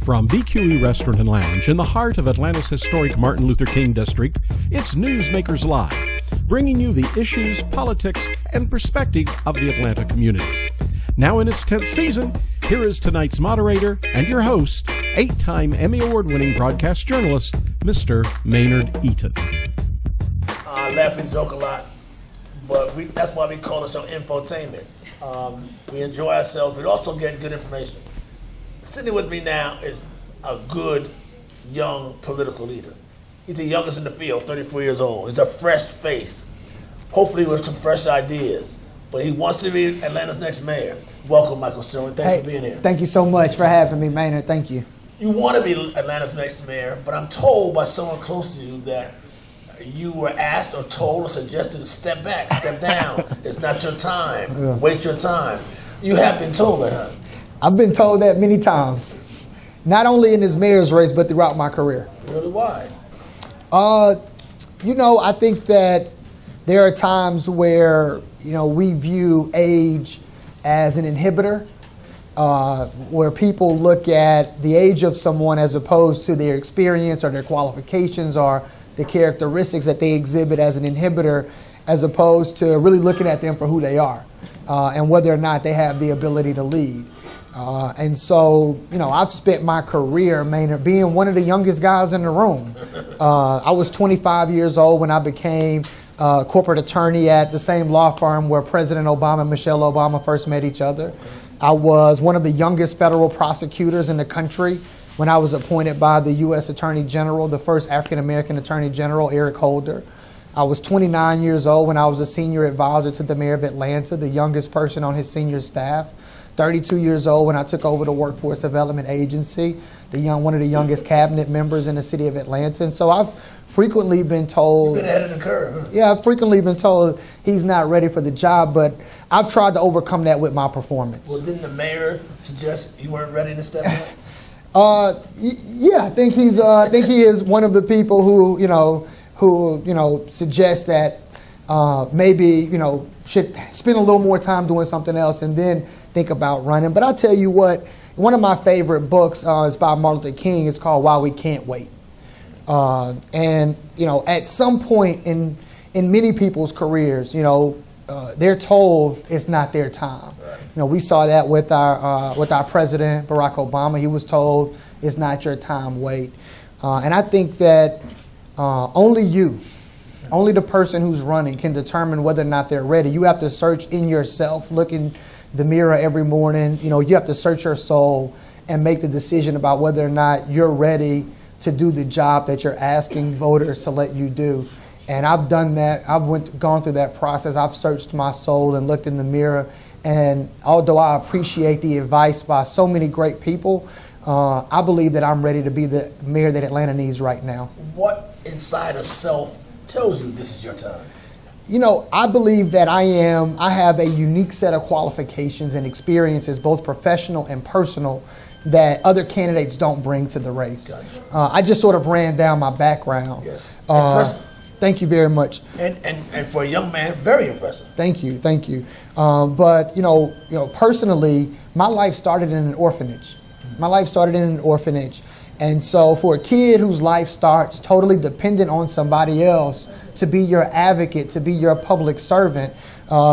From BQE Restaurant and Lounge in the heart of Atlanta's historic Martin Luther King District, it's Newsmakers Live, bringing you the issues, politics, and perspective of the Atlanta community. Now in its 10th season, here is tonight's moderator and your host, 8-time Emmy Award-winning broadcast journalist, Mr. Maynard Eaton. I laugh and joke a lot, but that's why we call the show infotainment. We enjoy ourselves, but also get good information. Sitting with me now is a good, young political leader. He's the youngest in the field, 34 years old. He's a fresh face, hopefully with some fresh ideas. But he wants to be Atlanta's next mayor. Welcome, Michael Sterling. Thanks for being here. Thank you so much for having me, Maynard. Thank you. You want to be Atlanta's next mayor, but I'm told by someone close to you that you were asked or told or suggested to step back, step down. It's not your time. Yeah. Waste your time. You have been told that, huh? I've been told that many times, not only in this mayor's race, but throughout my career. Really, why? I think that there are times where, we view age as an inhibitor, where people look at the age of someone as opposed to their experience or their qualifications or the characteristics that they exhibit as an inhibitor, as opposed to really looking at them for who they are and whether or not they have the ability to lead. And so, I've spent my career, Maynard, being one of the youngest guys in the room. I was 25 years old when I became corporate attorney at the same law firm where President Obama and Michelle Obama first met each other. I was one of the youngest federal prosecutors in the country when I was appointed by the U.S. Attorney General, the first African-American Attorney General, Eric Holder. I was 29 years old when I was a senior advisor to the mayor of Atlanta, the youngest person on his senior staff. 32 years old when I took over the Workforce Development Agency, one of the youngest cabinet members in the city of Atlanta. And so I've frequently been told... You've been ahead of the curve, huh? Yeah, I've frequently been told he's not ready for the job, but I've tried to overcome that with my performance. Well, didn't the mayor suggest you weren't ready to step back? Yeah, I think he is one of the people who suggest that maybe, should spend a little more time doing something else and then think about running. But I'll tell you what, one of my favorite books is by Martin Luther King. It's called Why We Can't Wait. At some point in many people's careers, they're told it's not their time. Right. We saw that with our president, Barack Obama. He was told it's not your time, wait. And I think that only the person who's running can determine whether or not they're ready. You have to search in yourself, look in the mirror every morning. You have to search your soul and make the decision about whether or not you're ready to do the job that you're asking voters to let you do. And I've done that. I've gone through that process. I've searched my soul and looked in the mirror. And although I appreciate the advice by so many great people, I believe that I'm ready to be the mayor that Atlanta needs right now. What inside of self tells you this is your time? I believe that I have a unique set of qualifications and experiences, both professional and personal, that other candidates don't bring to the race. Gotcha. I just sort of ran down my background. Yes. Thank you very much. And for a young man, very impressive. Thank you. But personally, my life started in an orphanage. And so for a kid whose life starts totally dependent on somebody else to be your advocate, to be your public servant,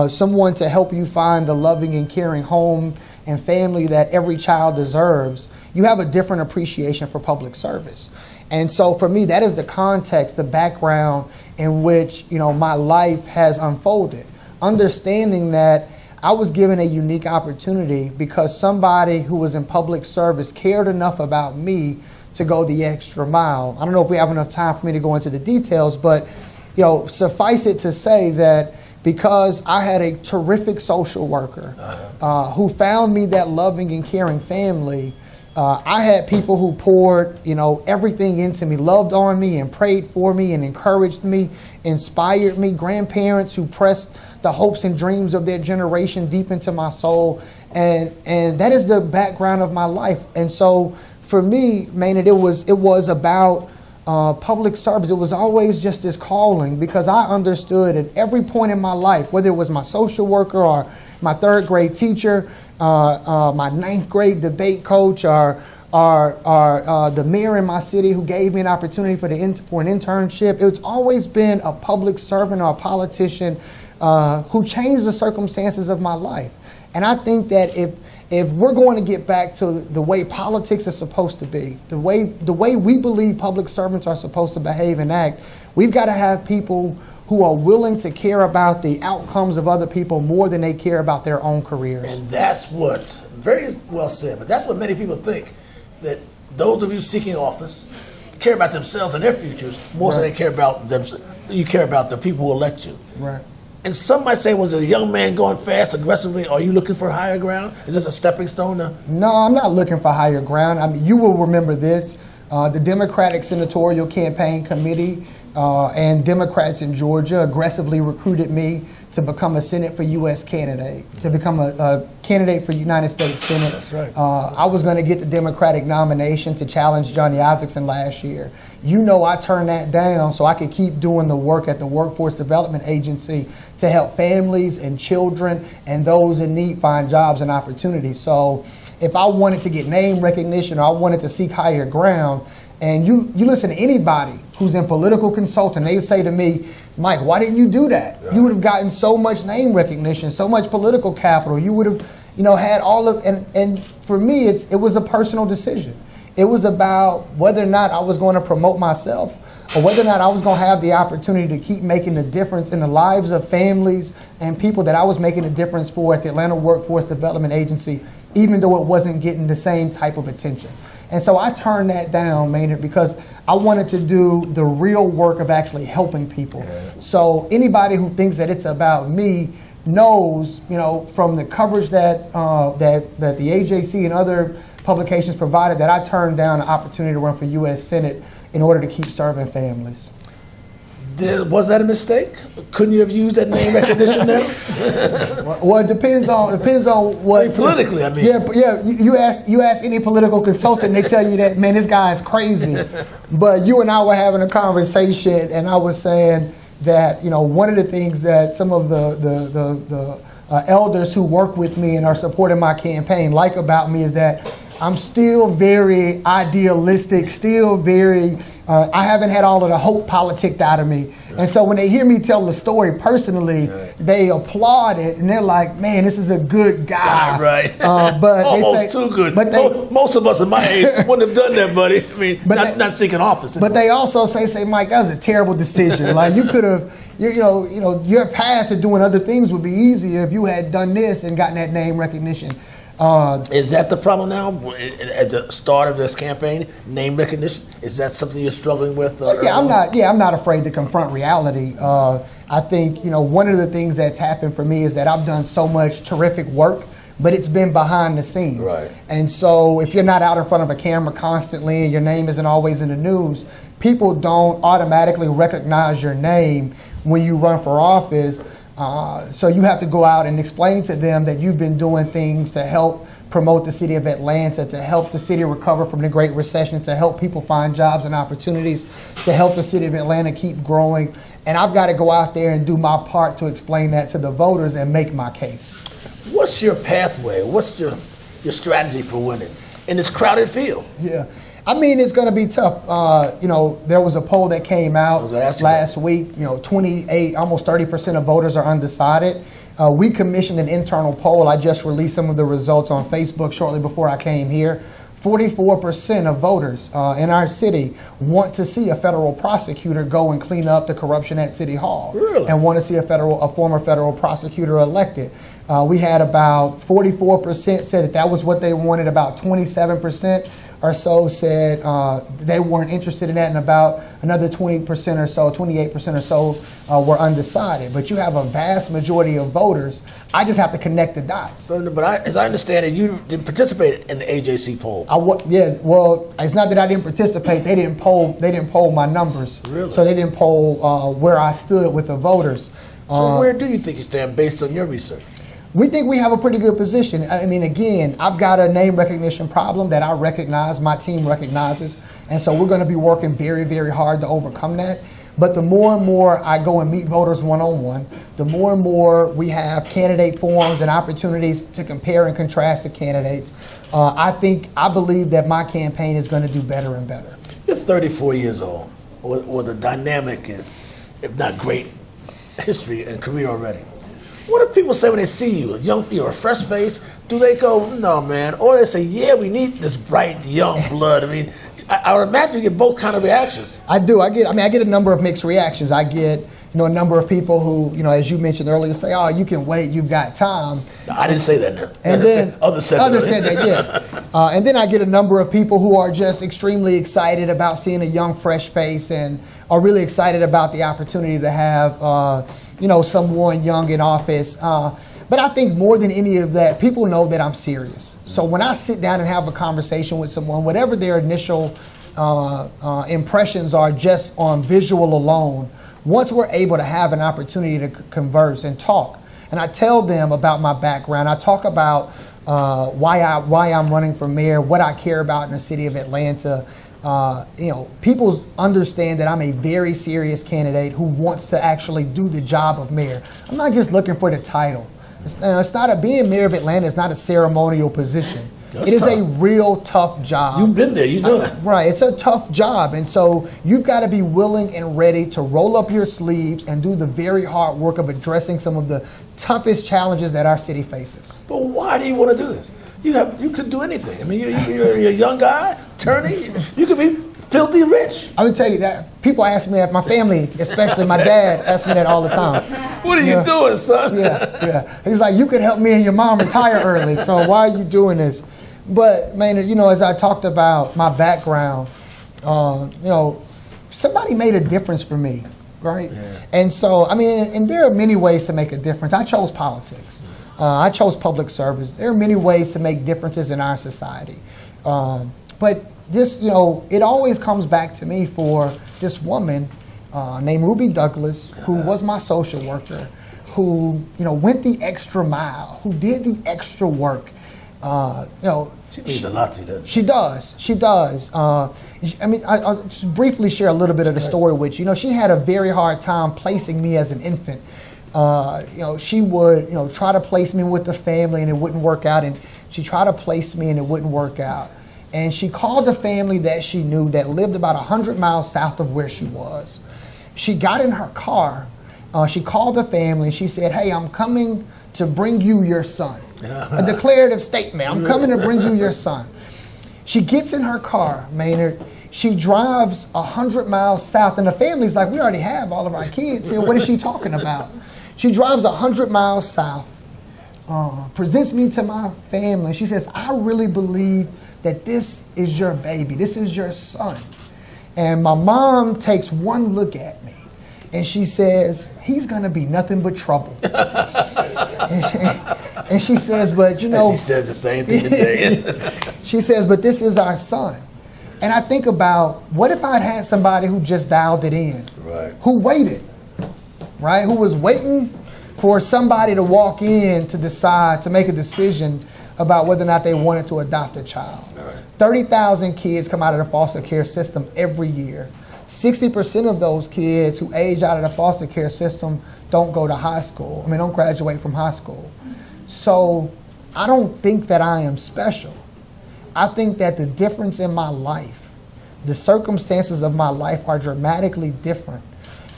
someone to help you find the loving and caring home and family that every child deserves, you have a different appreciation for public service. And so for me, that is the context, the background in which, my life has unfolded. Understanding that I was given a unique opportunity because somebody who was in public service cared enough about me to go the extra mile. I don't know if we have enough time for me to go into the details, but suffice it to say that because I had a terrific social worker who found me that loving and caring family, I had people who poured, everything into me, loved on me and prayed for me and encouraged me, inspired me, grandparents who pressed the hopes and dreams of their generation deep into my soul. And that is the background of my life. And so for me, Maynard, it was about public service. It was always just this calling because I understood at every point in my life, whether it was my social worker or my third grade teacher, my ninth grade debate coach, or the mayor in my city who gave me an opportunity for an internship. It's always been a public servant or a politician who changed the circumstances of my life. And I think that if we're going to get back to the way politics is supposed to be, the way we believe public servants are supposed to behave and act, we've got to have people who are willing to care about the outcomes of other people more than they care about their own careers. And that's what, very well said, but that's what many people think, that those of you seeking office care about themselves and their futures more than they care about them. You care about the people who elect you. Right. And some might say, was a young man going fast, aggressively? Are you looking for higher ground? Is this a stepping stone? No, I'm not looking for higher ground. I mean, you will remember this. The Democratic Senatorial Campaign Committee and Democrats in Georgia aggressively recruited me to become a Senate for U.S. candidate, to become a candidate for United States Senate. That's right. I was going to get the Democratic nomination to challenge Johnny Isakson last year. You know, I turned that down so I could keep doing the work at the Workforce Development Agency to help families and children and those in need find jobs and opportunities. So if I wanted to get name recognition or I wanted to seek higher ground, and you listen to anybody who's in political consulting, they say to me, Mike, why didn't you do that? Yeah. You would have gotten so much name recognition, so much political capital. You would have, had all of, and for me, it was a personal decision. It was about whether or not I was going to promote myself or whether or not I was going to have the opportunity to keep making a difference in the lives of families and people that I was making a difference for at the Atlanta Workforce Development Agency, even though it wasn't getting the same type of attention. And so I turned that down, Maynard, because I wanted to do the real work of actually helping people. Yeah. So anybody who thinks that it's about me knows, from the coverage that the AJC and other publications provided, that I turned down an opportunity to run for U.S. Senate in order to keep serving families. Was that a mistake? Couldn't you have used that name recognition now? Well, it depends on what. I mean, politically, I mean. Yeah. You ask any political consultant, they tell you that, man, this guy is crazy. But you and I were having a conversation, and I was saying that one of the things that some of the elders who work with me and are supporting my campaign like about me is that I'm still very idealistic, still very, I haven't had all of the hope politicked out of me. Right. And so when they hear me tell the story personally, right, they applaud it and they're like, man, this is a good guy. Right. But almost they say, too good. But most of us in my age wouldn't have done that, buddy. I mean, not seeking office. But they also say, Mike, that was a terrible decision. Like you could have, your path to doing other things would be easier if you had done this and gotten that name recognition. Is that the problem now? At the start of this campaign, name recognition, is that something you're struggling with? I'm not afraid to confront reality. I think one of the things that's happened for me is that I've done so much terrific work, but it's been behind the scenes. Right. And so if you're not out in front of a camera constantly and your name isn't always in the news, people don't automatically recognize your name when you run for office. So you have to go out and explain to them that you've been doing things to help promote the city of Atlanta, to help the city recover from the Great Recession, to help people find jobs and opportunities, to help the city of Atlanta keep growing. And I've got to go out there and do my part to explain that to the voters and make my case. What's your pathway? What's your strategy for winning in this crowded field? Yeah. I mean, it's going to be tough. There was a poll that came out last week. 28, almost 30% of voters are undecided. We commissioned an internal poll. I just released some of the results on Facebook shortly before I came here. 44% of voters in our city want to see a federal prosecutor go and clean up the corruption at City Hall. Really? And want to see a former federal prosecutor elected. We had about 44% said that was what they wanted. About 27% or so said they weren't interested in that, and about another 20% or so, 28% or so were undecided. But you have a vast majority of voters. I just have to connect the dots. But as I understand it, you didn't participate in the AJC poll. Well, it's not that I didn't participate. They didn't poll my numbers. Really? So they didn't poll where I stood with the voters. So where do you think you stand based on your research? We think we have a pretty good position. I mean, again, I've got a name recognition problem that I recognize, my team recognizes, and so we're going to be working very, very hard to overcome that. But the more and more I go and meet voters one-on-one, the more and more we have candidate forums and opportunities to compare and contrast the candidates, I believe that my campaign is going to do better and better. You're 34 years old, with a dynamic and, if not great, history and career already. What do people say when they see you? You're a fresh face. Do they go, no, man? Or they say, yeah, we need this bright, young blood. I mean, I would imagine you get both kind of reactions. I do. I get a number of mixed reactions. I get, a number of people who, as you mentioned earlier, say, oh, you can wait, you've got time. No, I didn't say that now. And then others said that, yeah. And then I get a number of people who are just extremely excited about seeing a young, fresh face and are really excited about the opportunity to have, someone young in office. But I think more than any of that, people know that I'm serious. So when I sit down and have a conversation with someone, whatever their initial impressions are just on visual alone, once we're able to have an opportunity to converse and talk, and I tell them about my background, I talk about why I'm running for mayor, what I care about in the city of Atlanta. People understand that I'm a very serious candidate who wants to actually do the job of mayor. I'm not just looking for the title. Being mayor of Atlanta is not a ceremonial position. It is a real tough job. You've been there, you know that. Right, it's a tough job. And so you've got to be willing and ready to roll up your sleeves and do the very hard work of addressing some of the toughest challenges that our city faces. But why do you want to do this? You could do anything. I mean, you're a young guy, attorney. You could be filthy rich. I would tell you that. People ask me that. My family, especially my dad, asks me that all the time. What are you doing, son? Yeah. He's like, you could help me and your mom retire early, so why are you doing this? But, Maynard, as I talked about my background, somebody made a difference for me, right? Yeah. And so, and there are many ways to make a difference. I chose politics. I chose public service. There are many ways to make differences in our society. But this, it always comes back to me for this woman named Ruby Douglas, who was my social worker, who, went the extra mile, who did the extra work. She means a lot to you. She does. I'll just briefly share a little bit of the story with you. She had a very hard time placing me as an infant. She would, try to place me with the family and it wouldn't work out. And she tried to place me and it wouldn't work out. And she called a family that she knew that lived about 100 miles south of where she was. She got in her car. She called the family. She said, hey, I'm coming to bring you your son. A declarative statement. I'm coming to bring you your son. She gets in her car, Maynard. She drives 100 miles south, and the family's like, we already have all of our kids here. What is she talking about? She drives 100 miles south, presents me to my family. She says, I really believe that this is your baby. This is your son. And my mom takes one look at me, and she says, he's going to be nothing but trouble. And she says, but and she says the same thing today. She says, but this is our son. And I think about, what if I'd had somebody who just dialed it in? Right. Who waited, right? Who was waiting for somebody to walk in to decide, to make a decision about whether or not they wanted to adopt a child. Right. 30,000 kids come out of the foster care system every year. 60% of those kids who age out of the foster care system don't go to high school. Don't graduate from high school. So I don't think that I am special. I think that the difference in my life, the circumstances of my life are dramatically different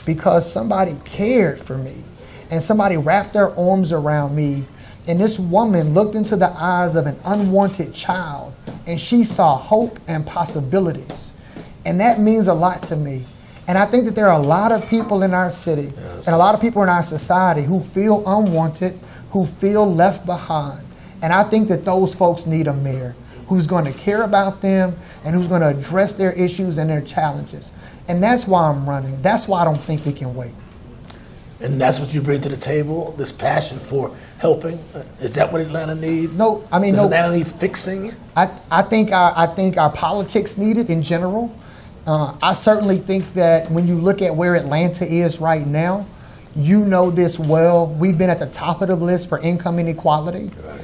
because somebody cared for me and somebody wrapped their arms around me. And this woman looked into the eyes of an unwanted child and she saw hope and possibilities. And that means a lot to me. And I think that there are a lot of people in our city and a lot of people in our society who feel unwanted, who feel left behind. And I think that those folks need a mayor who's going to care about them and who's going to address their issues and their challenges. And that's why I'm running. That's why I don't think we can wait. And that's what you bring to the table, this passion for helping? Is that what Atlanta needs? No, Does Atlanta need fixing? I think our politics need it in general. I certainly think that when you look at where Atlanta is right now, you know this well. We've been at the top of the list for income inequality. Right.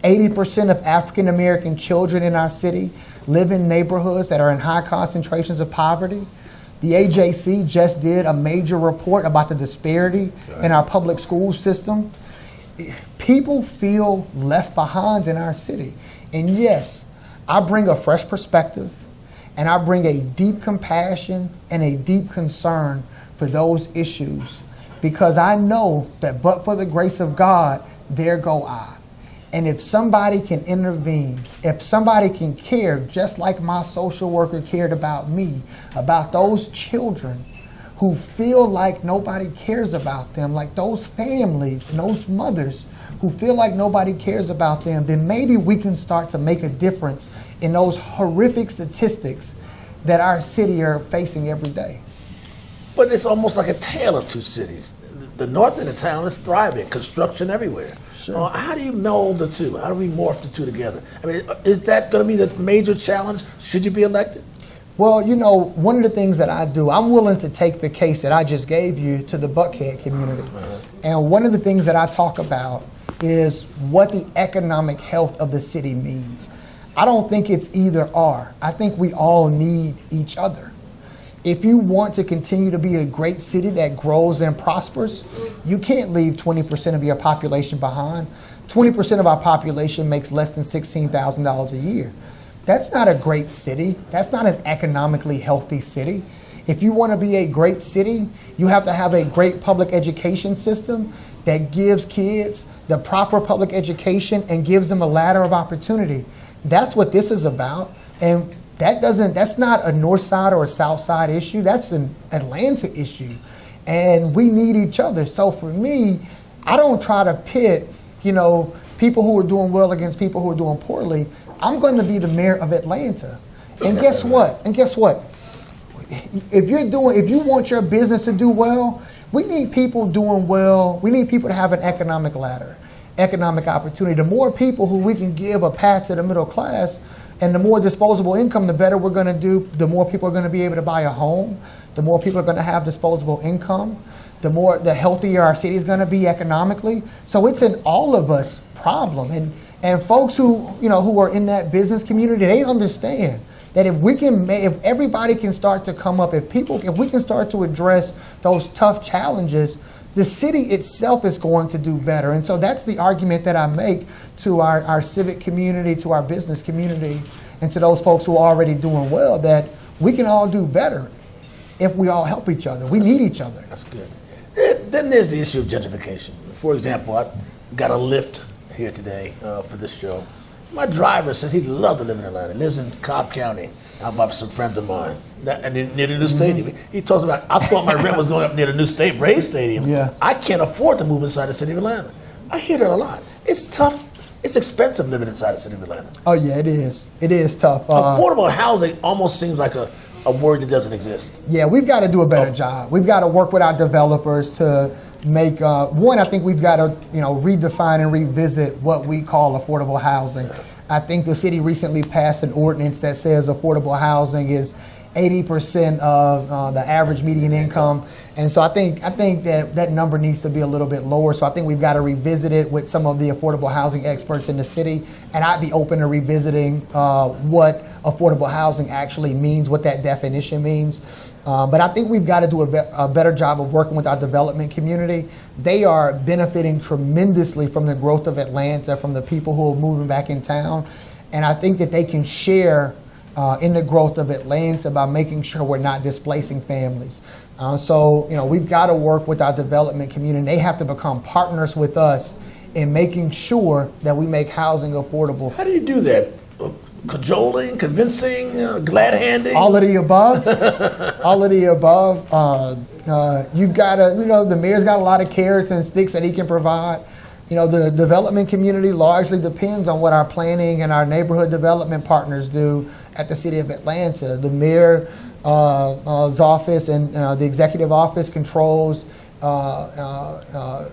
80% of African American children in our city live in neighborhoods that are in high concentrations of poverty. The AJC just did a major report about the disparity in our public school system. People feel left behind in our city. And yes, I bring a fresh perspective, and I bring a deep compassion and a deep concern for those issues, because I know that but for the grace of God, there go I. And if somebody can intervene, if somebody can care, just like my social worker cared about me, about those children who feel like nobody cares about them, like those families and those mothers who feel like nobody cares about them, then maybe we can start to make a difference in those horrific statistics that our city are facing every day. But it's almost like a tale of two cities. The north end of town is thriving, construction everywhere. Sure. How do you know the two? How do we morph the two together? I mean, is that going to be the major challenge? Should you be elected? Well, you know, one of the things that I do, I'm willing to take the case that I just gave you to the Buckhead community. And one of the things that I talk about is what the economic health of the city means. I don't think it's either or. I think we all need each other. If you want to continue to be a great city that grows and prospers, you can't leave 20% of your population behind. 20% of our population makes less than $16,000 a year. That's not a great city. That's not an economically healthy city. If you want to be a great city, you have to have a great public education system that gives kids the proper public education and gives them a ladder of opportunity. That's what this is about. And that's not a north side or a south side issue. That's an Atlanta issue. And we need each other. So for me, I don't try to pit, people who are doing well against people who are doing poorly. I'm going to be the mayor of Atlanta. And guess what? If you want your business to do well, we need people doing well. We need people to have an economic ladder, economic opportunity. The more people who we can give a path to the middle class, and the more disposable income, the better we're going to do. The more people are going to be able to buy a home. The more people are going to have disposable income. The healthier our city is going to be economically. So it's an all of us problem. And folks who are in that business community, they understand that if everybody can start to come up, if we can start to address those tough challenges, the city itself is going to do better. And so that's the argument that I make to our civic community, to our business community, and to those folks who are already doing well, that we can all do better if we all help each other. We need each other. That's good. Then there's the issue of gentrification. For example, I got a lift here today for this show. My driver says he'd love to live in Atlanta. He lives in Cobb County, out by some friends of mine, and near the new stadium. He talks about, I thought my rent was going up near the new Braves Stadium. Yeah. I can't afford to move inside the city of Atlanta. I hear that a lot. It's tough. It's expensive living inside the city of Atlanta. Oh yeah, it is. It is tough. Affordable housing almost seems like a word that doesn't exist. Yeah, we've got to do a better job. We've got to work with our developers to make, I think we've got to, redefine and revisit what we call affordable housing. I think the city recently passed an ordinance that says affordable housing is 80% of the average median income. And so I think that number needs to be a little bit lower. So I think we've got to revisit it with some of the affordable housing experts in the city. And I'd be open to revisiting what affordable housing actually means, what that definition means. But I think we've got to do a better job of working with our development community. They are benefiting tremendously from the growth of Atlanta, from the people who are moving back in town. And I think that they can share in the growth of Atlanta by making sure we're not displacing families. So we've got to work with our development community. They have to become partners with us in making sure that we make housing affordable. How do you do that? Cajoling, convincing, glad-handing? All of the above. All of the above. You've got to, the mayor's got a lot of carrots and sticks that he can provide. The development community largely depends on what our planning and our neighborhood development partners do at the city of Atlanta. The mayor's office and the executive office controls the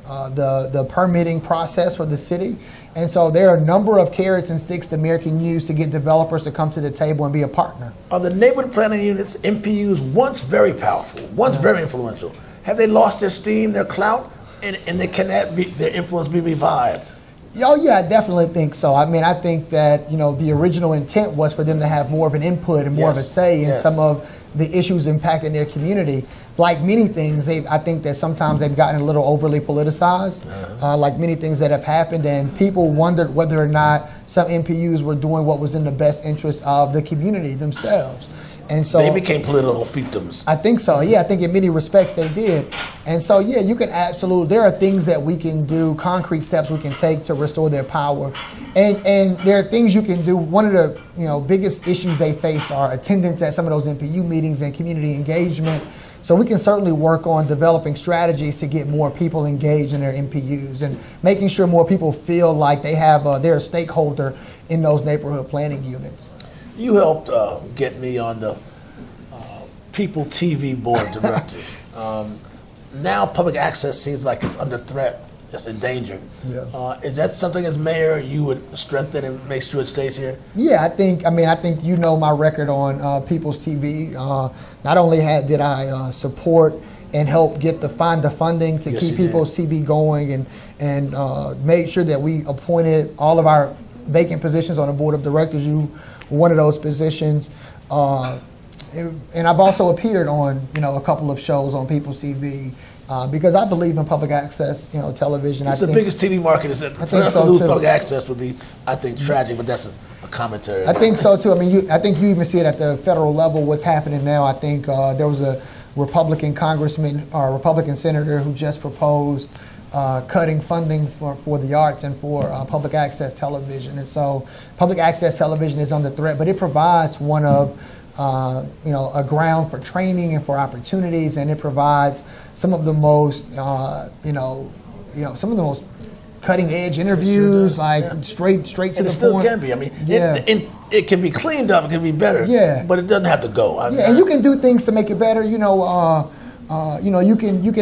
permitting process for the city. And so there are a number of carrots and sticks the mayor can use to get developers to come to the table and be a partner. Are the neighborhood planning units, NPUs, once very powerful, once very influential, have they lost their steam, their clout, and can their influence be revived? Oh yeah, I definitely think so. I mean, I think that, the original intent was for them to have more of an input and more of a say in some of the issues impacting their community. Like many things, I think that sometimes they've gotten a little overly politicized, like many things that have happened, and people wondered whether or not some MPUs were doing what was in the best interest of the community themselves. And so they became political fiefdoms. I think so. Yeah, I think in many respects they did. And so, yeah, you can absolutely, there are things that we can do, concrete steps we can take to restore their power. And there are things you can do. One of the, biggest issues they face are attendance at some of those MPU meetings and community engagement. So we can certainly work on developing strategies to get more people engaged in their MPUs and making sure more people feel like they have, they're a stakeholder in those neighborhood planning units. You helped get me on the People TV board of directors. Now public access seems like it's under threat, it's endangered. Yeah. Is that something as mayor you would strengthen and make sure it stays here? Yeah, I think my record on People's TV. Not only did I support and help find the funding to keep People's TV going and made sure that we appointed all of our vacant positions on the board of directors. You were one of those positions. And I've also appeared on, a couple of shows on People's TV because I believe in public access, television. It's the biggest TV market. For us to lose public access would be, I think, tragic, but that's a commentary. I think so too. I mean, I think you even see it at the federal level. What's happening now? I think there was a Republican congressman or Republican senator who just proposed cutting funding for the arts and for public access television. And so public access television is under threat, but it provides one of a ground for training and for opportunities, and it provides some of the most, some of the most cutting edge interviews, straight to the point. It still can be. I mean, it can be cleaned up. It can be better. Yeah. But it doesn't have to go. And you can do things to make it better. You can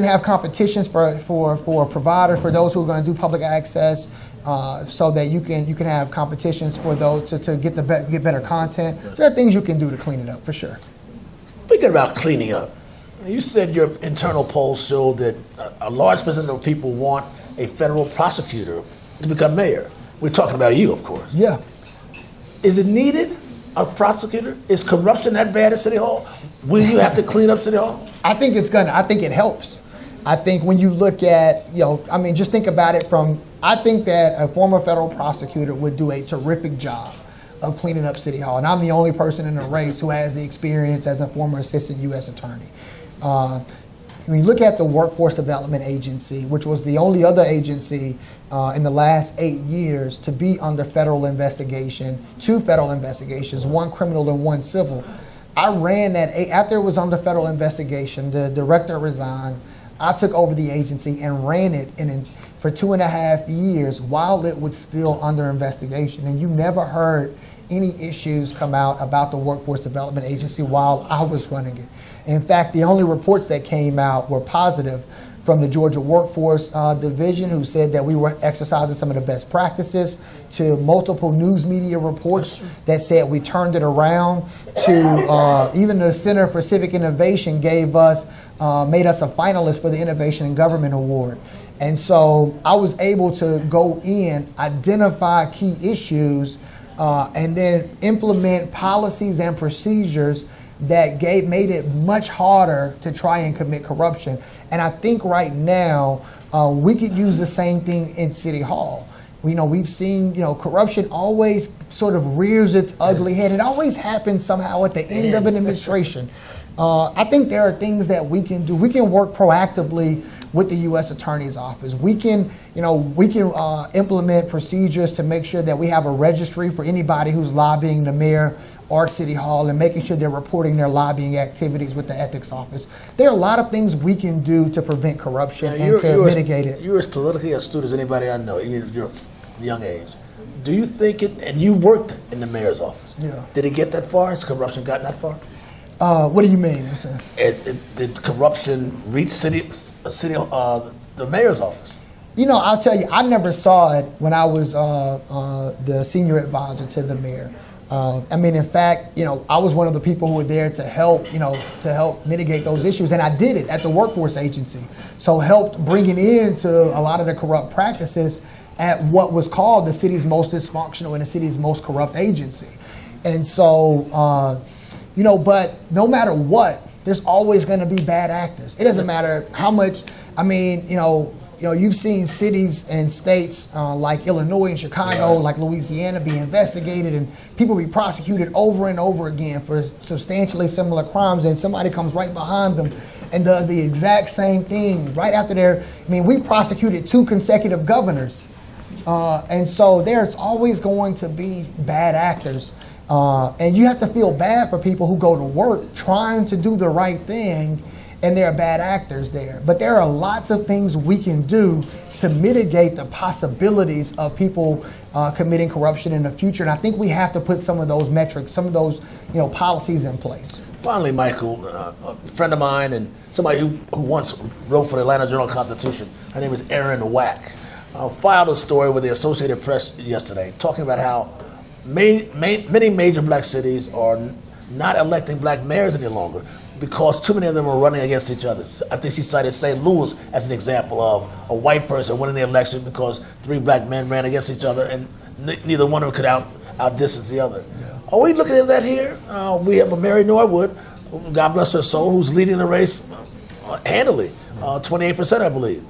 have competitions for a provider for those who are going to do public access. So that you can have competitions for those to get better content. There are things you can do to clean it up for sure. Speaking about cleaning up, you said your internal polls showed that a large percentage of people want a federal prosecutor to become mayor. We're talking about you, of course. Yeah. Is it needed, a prosecutor? Is corruption that bad at City Hall? Will you have to clean up City Hall? I think it helps. I think when you look at, just think about it I think that a former federal prosecutor would do a terrific job of cleaning up City Hall. And I'm the only person in the race who has the experience as a former assistant U.S. attorney. When you look at the Workforce Development Agency, which was the only other agency in the last 8 years to be under federal investigation, 2 federal investigations, 1 criminal and 1 civil. I ran that, after it was under federal investigation, the director resigned. I took over the agency and ran it for 2.5 years while it was still under investigation. And you never heard any issues come out about the Workforce Development Agency while I was running it. In fact, the only reports that came out were positive from the Georgia Workforce Division, who said that we were exercising some of the best practices, to multiple news media reports that said we turned it around, to even the Center for Civic Innovation made us a finalist for the Innovation in Government Award. And so I was able to go in, identify key issues, and then implement policies and procedures that made it much harder to try and commit corruption. And I think right now we could use the same thing in City Hall. We've seen, corruption always sort of rears its ugly head. It always happens somehow at the end of an administration. I think there are things that we can do. We can work proactively with the U.S. Attorney's Office. We can implement procedures to make sure that we have a registry for anybody who's lobbying the mayor or City Hall, and making sure they're reporting their lobbying activities with the Ethics Office. There are a lot of things we can do to prevent corruption and to mitigate it. You're as politically astute as anybody I know, even at your young age. Do you think and you worked in the mayor's office. Yeah. Did it get that far? Has corruption gotten that far? What do you mean? Did corruption reach the mayor's office? I'll tell you, I never saw it when I was the senior advisor to the mayor. In fact, I was one of the people who were there to help mitigate those issues, and I did it at the workforce agency. So helped bringing into a lot of the corrupt practices at what was called the city's most dysfunctional and the city's most corrupt agency. And so, but no matter what, there's always going to be bad actors. It doesn't matter how much. I mean, you've seen cities and states like Illinois and Chicago, like Louisiana, be investigated and people be prosecuted over and over again for substantially similar crimes, and somebody comes right behind them and does the exact same thing right after we prosecuted 2 consecutive governors. And so there's always going to be bad actors. And you have to feel bad for people who go to work trying to do the right thing, and there are bad actors there. But there are lots of things we can do to mitigate the possibilities of people committing corruption in the future. And I think we have to put some of those metrics, some of those policies in place. Finally, Michael, a friend of mine and somebody who once wrote for the Atlanta Journal-Constitution, her name is Erin Wack, filed a story with the Associated Press yesterday talking about how many major black cities are not electing black mayors any longer because too many of them are running against each other. I think she cited St. Louis as an example of a white person winning the election because 3 black men ran against each other and neither one of them could outdistance the other. Yeah. Are we looking at that here? We have a Mary Norwood, God bless her soul, who's leading the race handily, 28%, I believe.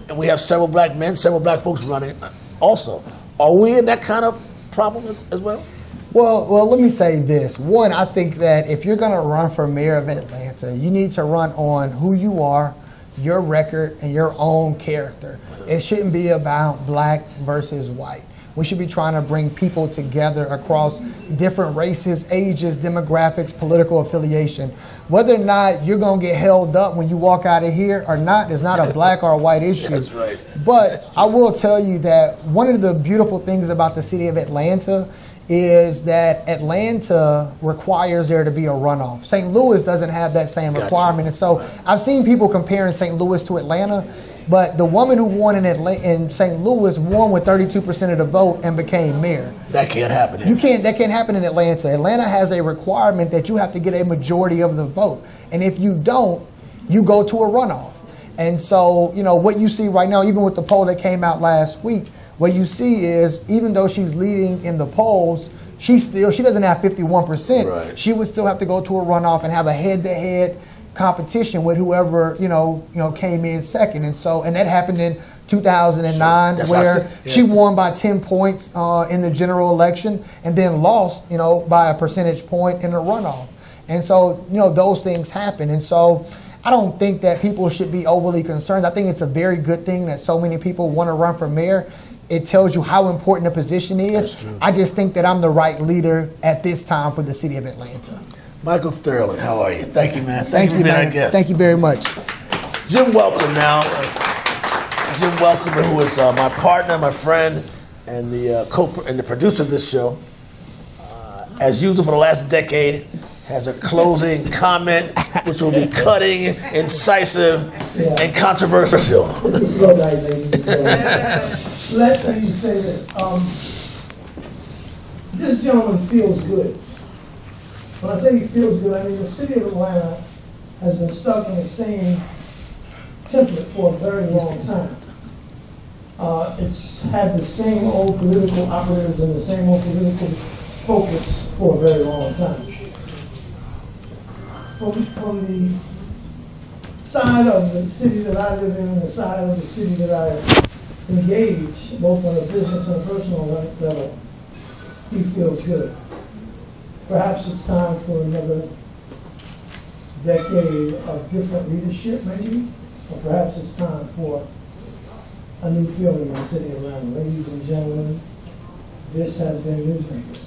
And we have several black men, several black folks running also. Are we in that kind of problem as well? Well, let me say this. One, I think that if you're going to run for mayor of Atlanta, you need to run on who you are, your record, and your own character. It shouldn't be about black versus white. We should be trying to bring people together across different races, ages, demographics, political affiliation. Whether or not you're going to get held up when you walk out of here or not is not a black or a white issue. That's right. But I will tell you that one of the beautiful things about the city of Atlanta is that Atlanta requires there to be a runoff. St. Louis doesn't have that same requirement. And so I've seen people comparing St. Louis to Atlanta, but the woman who won in St. Louis won with 32% of the vote and became mayor. That can't happen. That can't happen in Atlanta. Atlanta has a requirement that you have to get a majority of the vote. And if you don't, you go to a runoff. And so, what you see right now, even with the poll that came out last week, what you see is even though she's leading in the polls, she doesn't have 51%. Right. She would still have to go to a runoff and have a head-to-head competition with whoever came in second. And that happened in 2009, where she won by 10 points in the general election and then lost by a percentage point in the runoff. And so those things happen. And so I don't think that people should be overly concerned. I think it's a very good thing that so many people want to run for mayor. It tells you how important the position is. I just think that I'm the right leader at this time for the city of Atlanta. Michael Sterling, how are you? Thank you, man. Thank you, man. Thank you very much. Jim Welcome now. Jim Welcome, who is my partner, my friend, and the producer of this show. As usual for the last decade, has a closing comment, which will be cutting, incisive, and controversial. It's a slow night, ladies and gentlemen. Let me say this. This gentleman feels good. When I say he feels good, I mean the city of Atlanta has been stuck in the same template for a very long time. It's had the same old political operatives and the same old political focus for a very long time. From the side of the city that I live in and the side of the city that I engage, both on a business and a personal level, he feels good. Perhaps it's time for another decade of different leadership, maybe, or perhaps it's time for a new feeling in the city of Atlanta. Ladies and gentlemen, this has been Newsmakers.